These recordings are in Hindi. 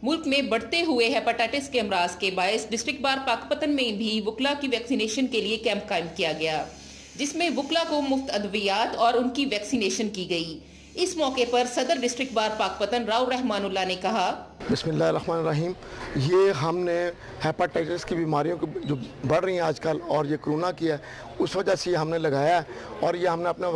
मुल्क में बढ़ते हुए हेपेटाइटिस के अमराज के बायस डिस्ट्रिक्ट बार पाकपतन में भी वुकला की वैक्सीनेशन के लिए कैंप कायम किया गया, जिसमें वुकला को मुफ्त अद्वियात और उनकी वैक्सीनेशन की गई। इस मौके पर सदर डिस्ट्रिक्ट बार पाकपतन राव रहमानुल्लाह ने कहा, बिस्मिल्लाहिर्रहमानिर्रहीम, ये हमने हेपेटाइटिस की बीमारियों को जो बढ़ रही हैं आजकल और ये कोरोना की है, उस वजह से हमने लगाया है। और ये हमने अपने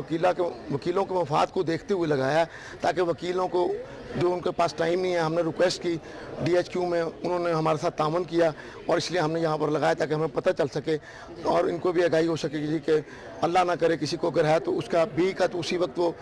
वकीलों के मफाद को देखते हुए लगाया है, ताकि वकीलों को जो उनके पास टाइम नहीं है, हमने रिक्वेस्ट की DHQ में, उन्होंने हमारे साथ तामन किया और इसलिए हमने यहाँ पर लगाया ताकि हमें पता चल सके और इनको भी आगाही हो सके कि अल्लाह ना करे किसी को अगर है तो उसका B का तो उसी वक्त वो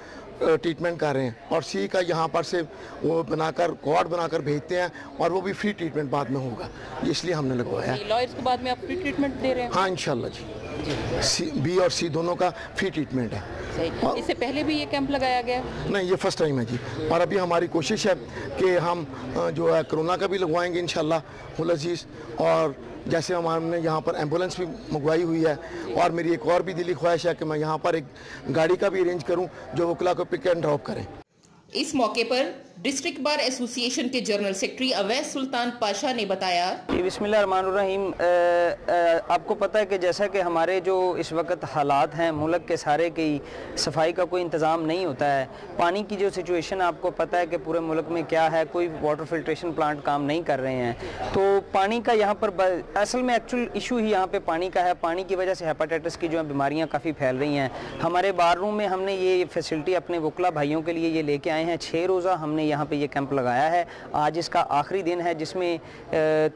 ट्रीटमेंट कर रहे हैं और C का यहाँ पर से वो बनाकर कोड बनाकर भेजते हैं और वो भी फ्री ट्रीटमेंट बाद में होगा, इसलिए हमने लगवाया है। लॉयर्स के बाद में आप फ्री ट्रीटमेंट दे रहे हैं? हाँ, इंशाल्लाह जी। B और C दोनों का फ्री ट्रीटमेंट है। सही। इससे पहले भी ये कैंप लगाया गया? नहीं, ये फर्स्ट टाइम है जी। और अभी हमारी कोशिश है कि हम जो है कोरोना का भी लगवाएंगे इंशाल्लाह हुल अज़ीज़। और जैसे हमने यहाँ पर एम्बुलेंस भी मंगवाई हुई है और मेरी एक और भी दिली ख्वाहिश है कि मैं यहाँ पर एक गाड़ी का भी अरेंज करूँ जो वुकला को पिक एंड ड्रॉप करें। इस मौके पर डिस्ट्रिक्ट बार एसोसिएशन के जनरल सेक्रेटरी अवैस सुल्तान पाशा ने बताया, बिस्मिल्लाहिर्रहमानिर्रहीम, आपको पता है कि जैसा कि हमारे जो इस वक्त हालात हैं, मुल्क के सारे की सफाई का कोई इंतज़ाम नहीं होता है। पानी की जो सिचुएशन आपको पता है कि पूरे मुल्क में क्या है, कोई वाटर फिल्ट्रेशन प्लांट काम नहीं कर रहे हैं। तो पानी का यहाँ पर असल में एक्चुअल इशू ही यहाँ पे पानी का है। पानी की वजह से हेपेटाइटिस की जो है बीमारियाँ काफ़ी फैल रही हैं। हमारे बार रूम में हमने ये फैसिलिटी अपने वुकला भाइयों के लिए ये लेके आए हैं। 6 रोज़ा हमने यहाँ पे ये कैंप लगाया है। आज इसका आखिरी दिन है, जिसमें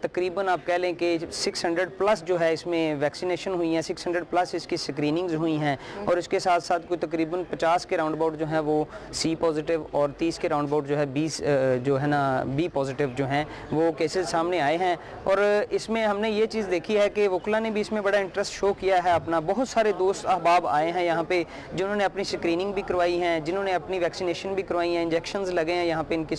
तकरीबन आप कह लें कि 600 प्लस जो है इसमें वैक्सीनेशन हुई हैं, 600 प्लस इसकी स्क्रीनिंग्स हुई हैं और इसके साथ साथ कोई तकरीबन 50 के राउंड अबाउट जो है वो C पॉजिटिव और 30 के राउंड अबाउट जो है 20 जो है ना B पॉजिटिव जो हैं वो केसेस सामने आए हैं। और इसमें हमने ये चीज़ देखी है कि वुकला ने भी इसमें बड़ा इंटरेस्ट शो किया है अपना। बहुत सारे दोस्त अहबाब आए हैं यहाँ पे जिन्होंने अपनी स्क्रीनिंग भी करवाई है, जिन्होंने अपनी वैक्सीनेशन भी करवाई है, इंजेक्शंस लगे हैं यहाँ पे इनकी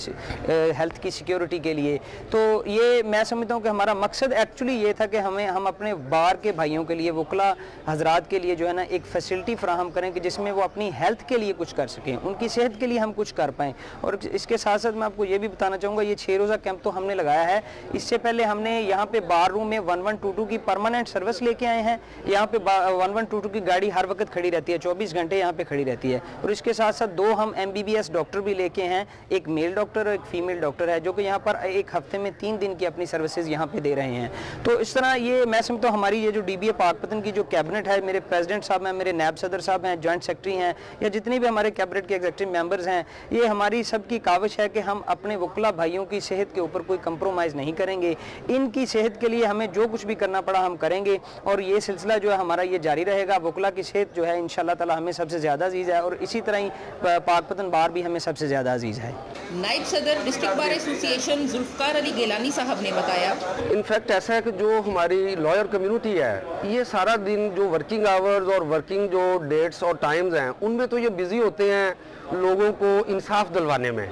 हेल्थ की सिक्योरिटी के लिए। तो ये मैं समझता हूँ कि हमारा मकसद एक्चुअली ये था कि हम अपने बार के भाइयों के लिए, वुकला हजरात के लिए जो है ना एक फैसिलिटी फराहम करें कि जिसमें वो अपनी हेल्थ के लिए कुछ कर सकें, उनकी सेहत के लिए हम कुछ कर पाएँ। और इसके साथ साथ मैं आपको ये भी बताना चाहूँगा, ये 6 रोज़ा कैंप तो हमने लगाया है। इससे पहले हमने यहाँ पे बार रूम में 1122 की परमानेंट सर्विस लेके आए हैं। यहाँ पे 1122 की गाड़ी हर वक्त खड़ी रहती है, 24 घंटे यहाँ पे खड़ी रहती है। और इसके साथ साथ 2 हम MBBS डॉक्टर भी लेके हैं, एक मेल डॉक्टर और एक फीमेल डॉक्टर है, जो कि यहाँ पर एक हफ्ते में 3 दिन की अपनी सर्विसेज यहाँ पे दे रहे हैं। तो इस तरह ये मैं समझता हूँ हमारी ये जो DBA पाकपतन की जो कैबिनेट है, मेरे प्रेसिडेंट साहब हैं, मेरे नायब सदर साहब हैं, जॉइंट सेक्रेटरी हैं, या जितने भी हमारे कैबिनेट के एग्जीक्यूटिव मेंबर्स हैं, ये हमारी सबकी काविश है कि हम अपने वुकला भाइयों की सेहत के ऊपर कोई कंप्रोमाइज़ नहीं करेंगे। इनकी सेहत के लिए हमें जो कुछ भी करना पड़ा हम करेंगे और ये सिलसिला जो है हमारा ये जारी रहेगा। वुकला की सेहत जो है इंशाल्लाह ताला हमें सबसे ज़्यादा अजीज़ है और इसी तरह ही पाकपतन बार भी हमें सबसे ज़्यादा अजीज़ है। नायब सदर district bar association Zulfiqar Ali Gilani साहब ने बताया, इनफैक्ट ऐसा है कि जो हमारी लॉयर कम्युनिटी है, ये सारा दिन जो वर्किंग आवर्स और वर्किंग जो डेट्स और टाइम्स हैं, उनमें तो ये बिजी होते हैं लोगों को इंसाफ दिलवाने में।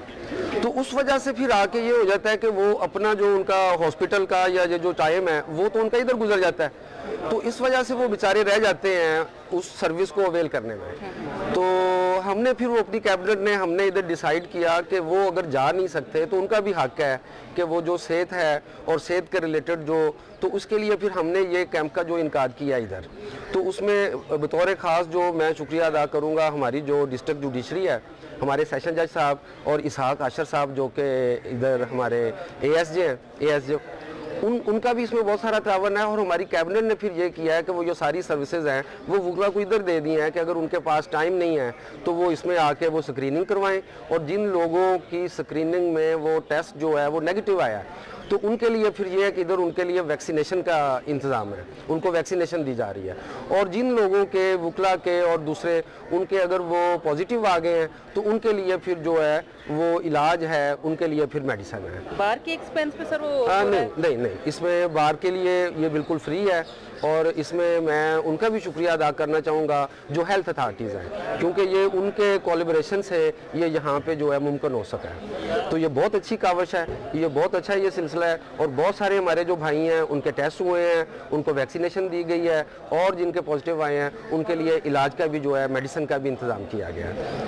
तो उस वजह से फिर आके ये हो जाता है कि वो अपना जो उनका हॉस्पिटल का या जो टाइम है वो तो उनका इधर गुजर जाता है। तो इस वजह से वो बेचारे रह जाते हैं उस सर्विस को अवेल करने में। तो हमने फिर वो अपनी कैबिनेट ने हमने इधर डिसाइड किया कि वो अगर जा नहीं सकते तो उनका भी हक है कि वो जो सेहत है और सेहत के रिलेटेड जो, तो उसके लिए फिर हमने ये कैंप का जो इनकार किया इधर। तो उसमें बतौर ख़ास जो मैं शुक्रिया अदा करूँगा हमारी जो डिस्ट्रिक्ट जुडिशरी है, हमारे सेशन जज साहब और इसहाक आशर साहब जो कि इधर हमारे ASJ उनका भी इसमें बहुत सारा तावन है। और हमारी कैबिनेट ने फिर ये किया है कि वो जो सारी सर्विसेज हैं वो वुकला को इधर दे दी हैं कि अगर उनके पास टाइम नहीं है तो वो इसमें आके वो स्क्रीनिंग करवाएं। और जिन लोगों की स्क्रीनिंग में वो टेस्ट जो है वो नेगेटिव आया तो उनके लिए फिर ये है कि इधर उनके लिए वैक्सीनेशन का इंतज़ाम है, उनको वैक्सीनेशन दी जा रही है। और जिन लोगों के वुकला के और दूसरे उनके अगर वो पॉजिटिव आ गए हैं तो उनके लिए फिर जो है वो इलाज है, उनके लिए फिर मेडिसिन है। बार के एक्सपेंस पे सर वो नहीं, इसमें बार के लिए ये बिल्कुल फ्री है। और इसमें मैं उनका भी शुक्रिया अदा करना चाहूँगा जो हेल्थ अथॉरिटीज़ हैं, क्योंकि ये उनके कोलैबोरेशन से ये यहाँ पे जो है मुमकिन हो सका है। तो ये बहुत अच्छी काविश है, ये बहुत अच्छा ये सिलसिला है। और बहुत सारे हमारे जो भाई हैं उनके टेस्ट हुए हैं, उनको वैक्सीनेशन दी गई है और जिनके पॉजिटिव आए हैं उनके लिए इलाज का भी जो है मेडिसिन का भी इंतज़ाम किया गया है।